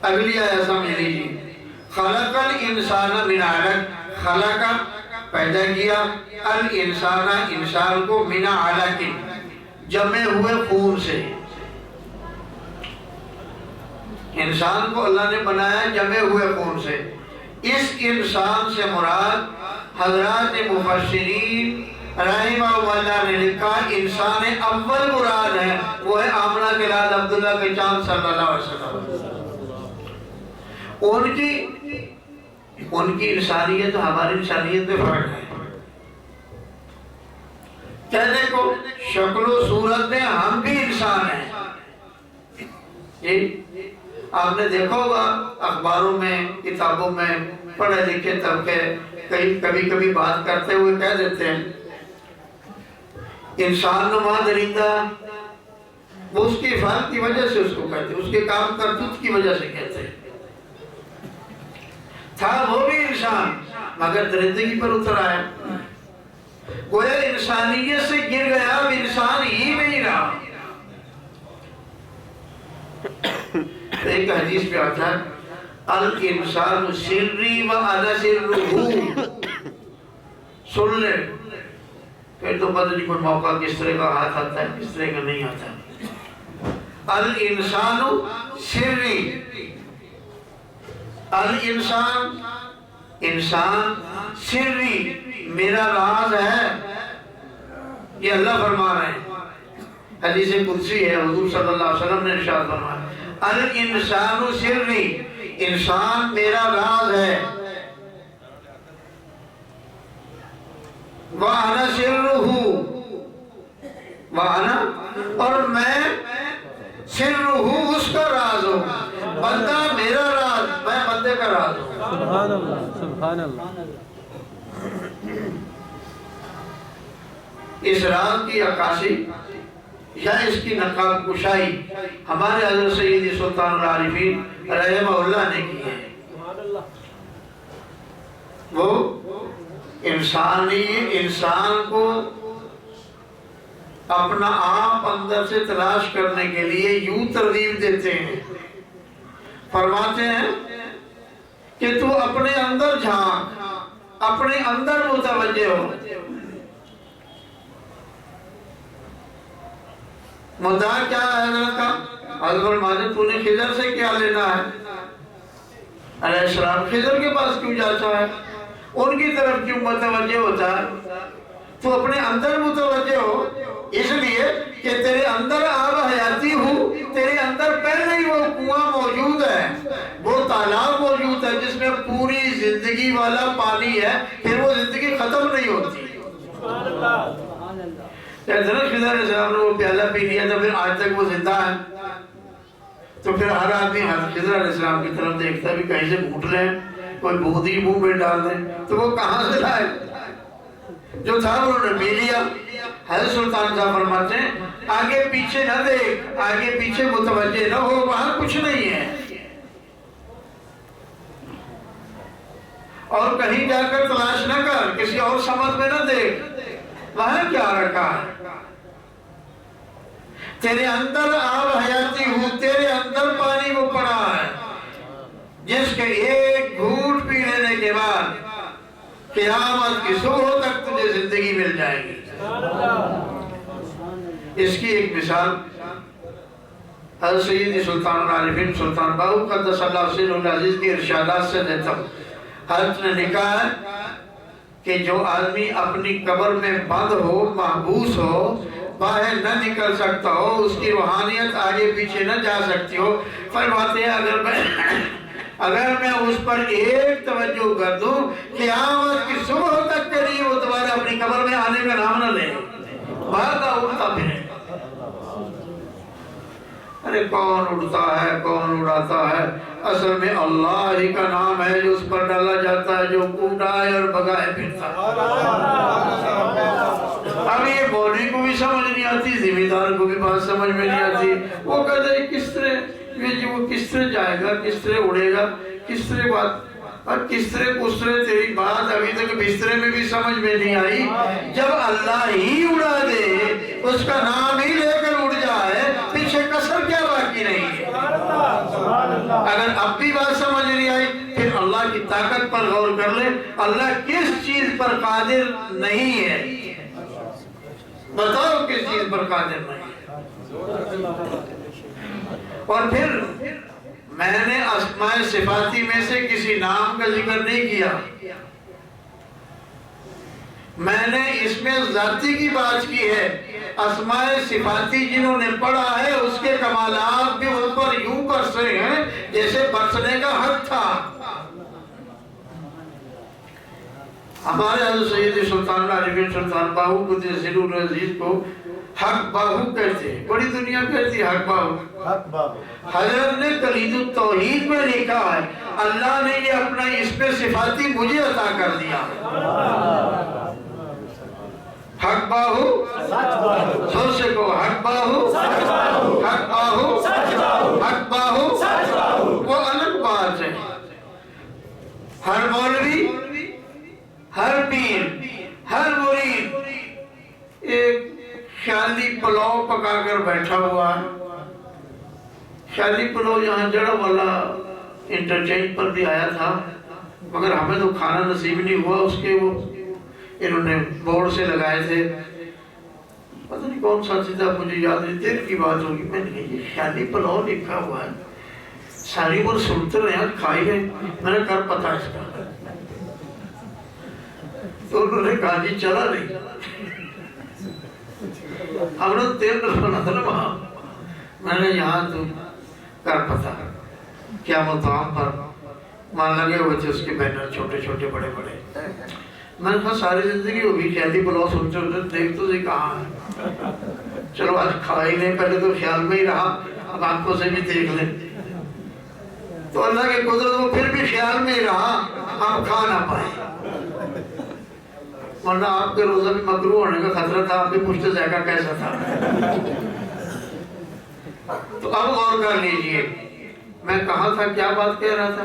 اگلی آیت سمجھ لیجیے، خلق الانسان من علق، خلق پیدا کیا، الانسان انسان کو من علق جمع ہوئے خون سے، انسان کو اللہ نے بنایا جمع ہوئے خون سے۔ اس انسان سے مراد حضرات مفسرین رحمہ اللہ نے لکھا انسان اول مراد ہے، وہ ہے آمنہ کے لال عبداللہ کے چاند صلی اللہ علیہ وسلم۔ ان کی انسانیت ہماری انسانیت میں فرق ہے۔ کہنے کو شکل و صورت میں ہم بھی انسان ہیں۔ آپ نے دیکھا ہوگا اخباروں میں، کتابوں میں پڑھے لکھے طبقے کبھی کبھی بات کرتے ہوئے کہہ دیتے ہیں انسان نما درندہ، وہ اس کی افعال کی وجہ سے اس کو کہتے ہیں، اس کے کام کرتوت کی وجہ سے کہتے ہیں۔ تھا وہ بھی انسان مگر درندگی پر اتر آیا، گویا انسانیت سے گر گیا، اب انسان ہی نہیں رہا۔ ایک حدیث پہ آتا ہے الانسان سری و انا سرہ، سن لے پھر تو پتہ نہیں کوئی موقع کس طرح کا ہاتھ آتا ہے کس طرح کا نہیں آتا۔ الانسان سری، الانسان انسان سری میرا راز ہے، یہ اللہ فرما رہے ہیں، حدیث قدسی ہے، حضور صلی اللہ علیہ وسلم نے ارشاد فرمایا الانسان سری، انسان میرا راز ہے، وَأَنَا سِرُّهُ، وَأَنَا اور میں سِرُّهُ اس کا راز ہوں، بندہ میرا راز، میں بندے کا راز ہوں۔ سبحان اللہ سبحان اللہ۔ اس راز کی عکاسی یا اس کی نقاب کشائی ہمارے حضرت سیدی سلطان العارفین رحمہ اللہ نے کی ہے۔ وہ انسان کو اپنا آپ اندر سے تلاش کرنے کے لیے یوں ترغیب دیتے ہیں، فرماتے ہیں کہ تو اپنے اندر جھانک، اپنے اندر متوجہ ہو۔ مدعا کیا ہے حضرت کا؟ حضرت ماجد تو نے خضر سے کیا لینا ہے؟ علیہ السلام خضر کے پاس کیوں جاتا ہے؟ ان کی طرف کیوں متوجہ ہوتا ہے؟ تو اپنے اندر متوجہ ہو، اس لیے کہ تیرے اندر آب حیاتی ہو، تیرے اندر پہلے ہی وہ کنواں موجود ہے، وہ تالاب موجود ہے جس میں پوری زندگی والا پانی ہے، پھر وہ زندگی ختم نہیں ہوتی۔ حضرت خضر علیہ السلام نے وہ پیالہ پی لیا تو پھر آج تک وہ زندہ ہے، تو پھر ہر آدمی حضرت خضر علیہ السلام کی طرف دیکھتا بھی کہیں سے گھوٹ لیں، کوئی بودی منہ میں ڈال دیں، تو وہ کہاں سے لائے؟ جو تھا انہوں نے پی لیا۔ حضرت سلطان صاحب فرماتے ہیں آگے پیچھے نہ دیکھ، آگے پیچھے متوجہ نہ ہو، وہاں کچھ نہیں ہے، اور کہیں جا کر تلاش نہ کر، کسی اور سمت میں نہ دیکھ، وہاں کیا رکھا ہے؟ تیرے اندر آب حیاتی ہو، تیرے اندر پانی وہ پڑا ہے جس کے ایک گھوٹ پی لینے کے بعد قیامت کی صبح تک تجھے زندگی مل جائے گی۔ اس کی ایک مثال حضرت سیدی سلطان العارفین سلطان باہو قدس اللہ سرہ العزیز کی ارشادات سے دیتا ہوں۔ حضرت نے لکھا ہے کہ جو آدمی اپنی قبر میں بند ہو، محبوس ہو، باہر نہ نکل سکتا ہو، اس کی روحانیت آگے پیچھے نہ جا سکتی ہو، فرماتے ہیں اگر میں اس پر ایک توجہ کر دوں قیامت کی صبح تک کے لیے وہ دوبارہ اپنی قبر میں آنے کا نام نہ لے، بھاگا اڑتا پھرے۔ ارے کون اڑتا ہے کون اڑاتا ہے؟ اصل میں اللہ ہی کا نام ہے جو اس پر ڈالا جاتا ہے، جو اڑائے اور بگائے پھرتا ہے۔ اب یہ مولوی کو بھی سمجھ نہیں آتی، ذمہ دار کو بھی بات سمجھ میں نہیں آتی، وہ کہتے ہیں کس طرح وہ کس طرح جائے گا، کس طرح اڑے گا، کس طرح بات، اور کس طرح اس طرح تیری بات ابھی تک بسترے میں بھی سمجھ میں نہیں آئی۔ جب اللہ ہی اڑا دے، اس کا نام ہی لے کر اڑ جائے، پیچھے کسر کیا باقی نہیں ہے؟ اگر اب بھی بات سمجھ نہیں آئی پھر اللہ کی طاقت پر غور کر لے. اللہ کس چیز پر قادر نہیں ہے؟ بتاؤ کس چیز پر قادر نہیں ہے؟ اور پھر میں نے اسماء صفاتی میں سے کسی نام کا ذکر نہیں کیا. میں نے اس میں ذاتی کی بات کی ہے. اسماء صفاتی جنہوں نے پڑھا ہے اس کے کمالات بھی ان پر یوں برسے ہیں جیسے برسنے کا حق تھا. ہمارے حضرت سید سلطان العارفین سلطان باہو قدس سرور العزیز کو حق باہو کہتے ہیں. بڑی دنیا کہتی ہے حق باہو. حضرت نے کلید التوحید میں لکھا ہے اللہ نے یہ اپنا اس پہ صفاتی مجھے عطا کر دیا. حق باہو سو سے کو حق باہو حق باہو حق باہو وہ الگ بات ہے. ہر مولوی ہر پیر ہر مرید ایک خیالی پلاؤ پکا کر بیٹھا ہوا ہے. خیالی پلاؤ یہاں جڑا والا انٹرچینج پر بھی آیا تھا مگر ہمیں تو کھانا نصیب نہیں ہوا. اس کے وہ انہوں نے بورڈ سے لگائے تھے پتہ نہیں کون سا چیز مجھے یاد نہیں. دیر کی بات ہوگی میں نے کہا یہ خیالی پلاؤ لکھا ہوا ہے ساری عمر سنتے رہے کھائی رہے. میں نے کر پتا اس کا تو انہوں نے کہا جی چلا نہیں. ہم نے تیل رسونا تھا نا وہاں. میں نے یہاں تو کر پتا کیا مطعم پر مان لگے ہوئے تھے اس کے بینر چھوٹے چھوٹے بڑے بڑے. میں نے کہا ساری زندگی ہوگی خیالی پلاؤ سنتے ہوتے دیکھ تو صحیح کہاں ہے. چلو آج کھا ہی لیں. پہلے تو خیال میں ہی رہا اب آنکھوں سے بھی دیکھ لیں. تو اللہ کے قدرت وہ پھر بھی خیال میں ہی رہا ہم کھا نہ پائے ورنہ آپ کے روزہ بھی مکروہ ہونے کا خطرہ تھا. آپ بھی پوچھتے ذائقہ کیسا تھا. تو اب غور کر لیجئے میں کہاں تھا کیا بات کہہ رہا تھا.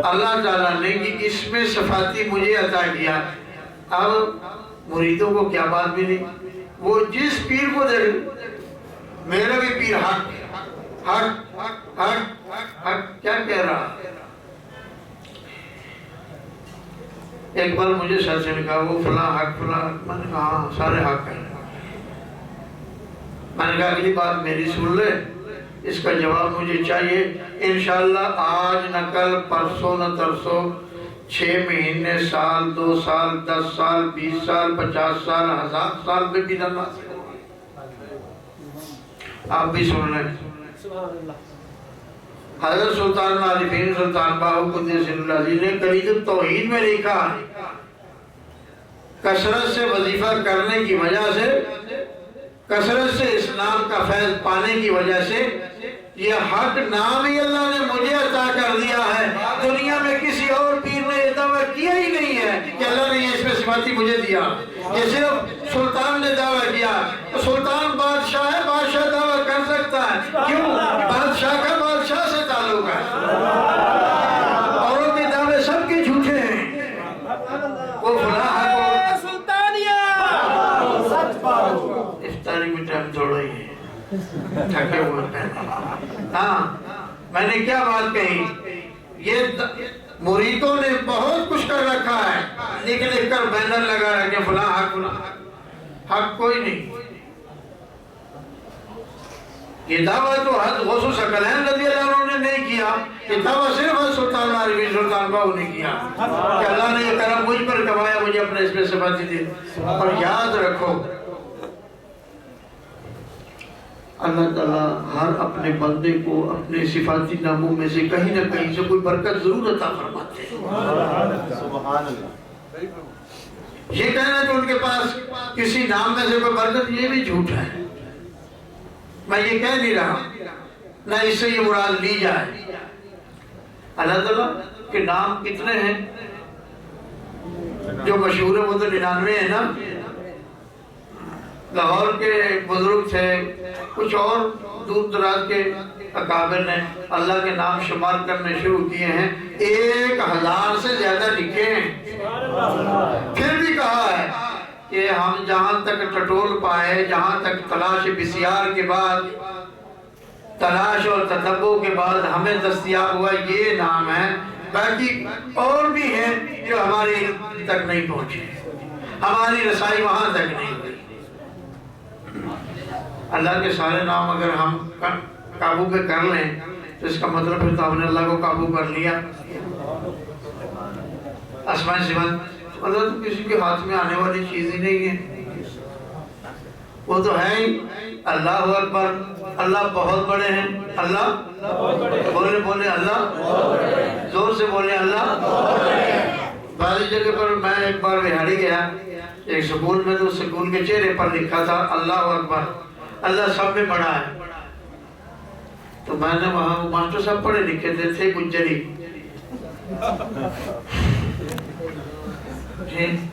اللہ تعالیٰ نے کہ اس میں صفاتی مجھے عطا کیا. اب مریدوں کو کیا بات ملی وہ جس پیر کو دے میرا بھی پیر حق حق حق حق کیا کہہ رہا. ایک بار مجھے سر سے کہا وہ فلاں حق فلاں. میں نے کہا ہاں سارے حق ہیں. میں نے کہا اگلی بات میری سن لے اس کا جواب مجھے چاہیے انشاءاللہ آج نہ کل پرسوں نہ ترسوں 6 مہینے سال 2 سال 10 سال 20 سال 50 سال 1000 سال میں بھی نہ. آپ بھی سن لیں. حضرت سلطان العارفین سلطان باہو قدس سرور العزیز نے کلید التوحید میں لکھا کثرت سے وظیفہ کرنے کی وجہ سے کثرت سے اسلام کا فیض پانے کی وجہ سے یہ حق نام ہی اللہ نے مجھے عطا کر دیا ہے. دنیا میں کسی اور پیر نے یہ دعویٰ کیا ہی نہیں ہے کہ اللہ نے یہ اس میں صفاتی مجھے دیا. یہ صرف سلطان نے دعویٰ کیا. سلطان بادشاہ ہے بادشاہ دعویٰ کر سکتا ہے. کیوں؟ بادشاہ کا بادشاہ سے تعلق ہے. اوروں کے دعوے سب کے جھوٹے ہیں. وہ فلاح افطاری میں ٹائم تھوڑا ہی ہے تھکے ہوئے ہیں. ہاں میں نے کیا بات کہی یہ مریدوں نے بہت کچھ کر رکھا ہے لکھ لکھ کر بینر لگا رکھے فلاں حق حق کوئی نہیں. یہ دعویٰ تو حضرت غوث ثقلین رضی اللہ عنہ نے نہیں کیا. یہ دعویٰ صرف حضرت سلطان العارفین سلطان باہو نے کیا کہ اللہ نے یہ کرم مجھ پر کمایا مجھے اپنے اس میں صفاتی دی. اور یاد رکھو اللہ تعالیٰ ہر اپنے بندے کو اپنے صفاتی ناموں میں سے کہیں نہ کہیں سے کوئی برکت ضرور عطا فرماتے ہیں. سبحان اللہ. یہ کہنا کہ ان کے پاس کسی نام میں سے کوئی برکت یہ بھی جھوٹ ہے. میں یہ کہہ نہیں رہا نہ اس سے یہ مراد لی جائے. اللہ تعالیٰ کے نام کتنے ہیں جو مشہور ہے وہ تو 99 ہے نا. لاہور کے بزرگ تھے کچھ اور دور دراز کے اکابر نے اللہ کے نام شمار کرنے شروع کیے ہیں. 1000 سے زیادہ لکھے ہیں. پھر بھی کہا ہے کہ ہم جہاں تک ٹٹول پائے جہاں تک تلاش بسیار کے بعد تلاش اور تتبع کے بعد ہمیں دستیاب ہوا یہ نام ہے، باقی اور بھی ہیں جو ہمارے علم تک نہیں پہنچے، ہماری رسائی وہاں تک نہیں ہوئی۔ اللہ کے سارے نام اگر ہم قابو پہ کر لیں تو اس کا مطلب پھر تو ہم نے اللہ کو قابو کر لیا۔ اسماء صفات اللہ تو کسی کے ہاتھ میں آنے والی چیز ہی نہیں ہے، وہ تو ہے ہی۔ اللہ اکبر، اللہ بہت بڑے ہیں، اللہ بولے بولے اللہ، زور سے بولے اللہ۔ بعض جگہ پر میں ایک بار بہاڑی گیا ایک سکول میں، تو سکول کے چہرے پر لکھا تھا اللہ اکبر، اللہ سب میں بڑا ہے۔ تو میں نے وہاں ماسٹر صاحب پڑھے لکھے تھے گجری،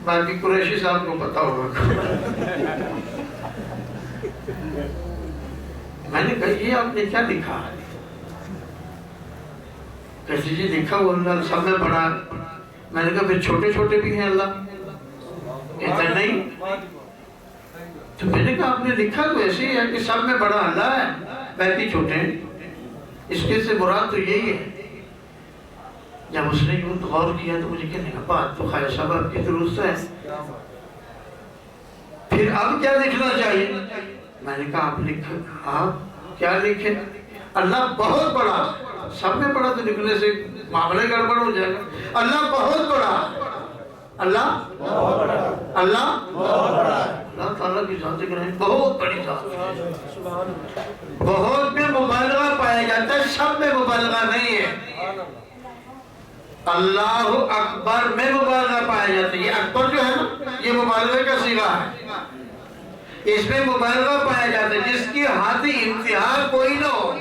باقی قریشی صاحب کو پتا ہوگا۔ میں نے کہا یہ آپ نے کیا لکھا؟ کہتے جی لکھا وہ اللہ سب میں بڑا۔ میں نے کہا پھر چھوٹے چھوٹے بھی ہیں اللہ؟ کہتا نہیں۔ تو میں نے کہا آپ نے لکھا تو ایسے ہی ہے کہ سب میں بڑا اللہ ہے، باقی چھوٹے ہیں، اس کے سے مراد تو یہی ہے۔ جب اس نے یوں غور کیا تو مجھے کہنے کا بات تو خواجہ صاحب آپ کی درست ہے، پھر اب کیا لکھنا چاہیے؟ میں نے کہا آپ کیا لکھیں؟ اللہ بہت بڑا۔ سب میں بڑا تو لکھنے سے معاملے گڑبڑ ہو جائے گا۔ اللہ بہت بڑا، اللہ اللہ تعالیٰ کی ذات گرامی بہت بڑی ذات ہے۔ بہت میں مبالغہ پایا جاتا ہے، سب میں مبالغہ نہیں ہے۔ اللہ اکبر میں مبالغہ پایا جاتا ہے۔ یہ اکبر جو ہے نا یہ مبالغہ کا صیغہ ہے، اس میں مبالغہ پایا جاتا ہے۔ جس کی حد انتہا کوئی نہ ہو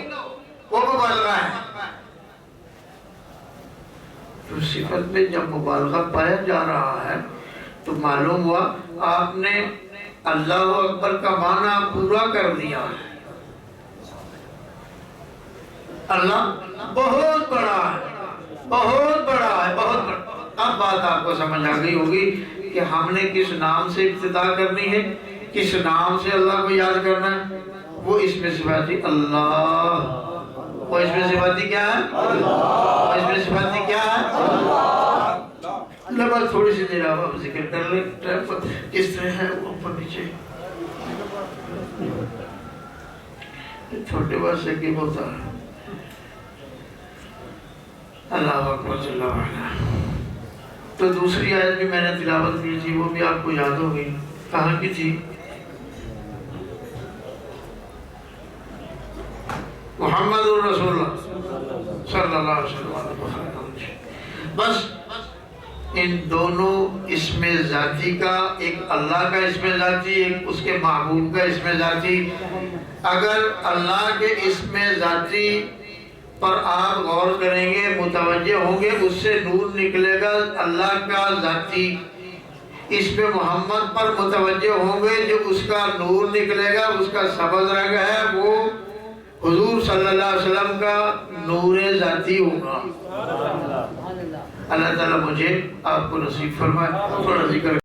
وہ مبالغہ ہے۔ تو صفت میں جب مبالغہ پایا جا رہا ہے تو معلوم ہوا آپ نے اللہ اکبر کا معنی پورا کر دیا ہے۔ اللہ بہت بڑا ہے، بہت بڑا ہے، بہت بڑا۔ اب بات آپ کو سمجھ آ گئی ہوگی کہ ہم نے کس نام سے ابتدا کرنی ہے، کس نام سے اللہ کو یاد کرنا ہے۔ وہ اس میں صفاتی اللہ، وہ اس میں صفاتی کیا ہے؟ وہ اس میں صفاتی کیا ہے؟ اللہ بات تھوڑی سی دیر آپ ذکر کر لیں کس طرح ہے وہ اوپر نیچے چھوٹے بات سے کی ہوتا ہے۔ اللہ اکبر صلی اللہ علیہ۔ تو دوسری آیت بھی میں نے تلاوت کی تھی، وہ بھی آپ کو یاد ہو گئی، کہاں کی تھی؟ محمد رسول اللہ صلی اللہ علیہ وسلم۔ بس ان دونوں اسم ذاتی کا، ایک اللہ کا اسم ذاتی، ایک اس کے محبوب کا اسم ذاتی۔ اگر اللہ کے اسم ذاتی پر آپ غور کریں گے، متوجہ ہوں گے، اس سے نور نکلے گا اللہ کا ذاتی۔ اس پہ محمد پر متوجہ ہوں گے، جو اس کا نور نکلے گا، اس کا سبز رنگ ہے، وہ حضور صلی اللہ علیہ وسلم کا نور ذاتی ہوگا۔ اللہ تعالیٰ مجھے آپ کو نصیب فرمائے۔ تھوڑا ذکر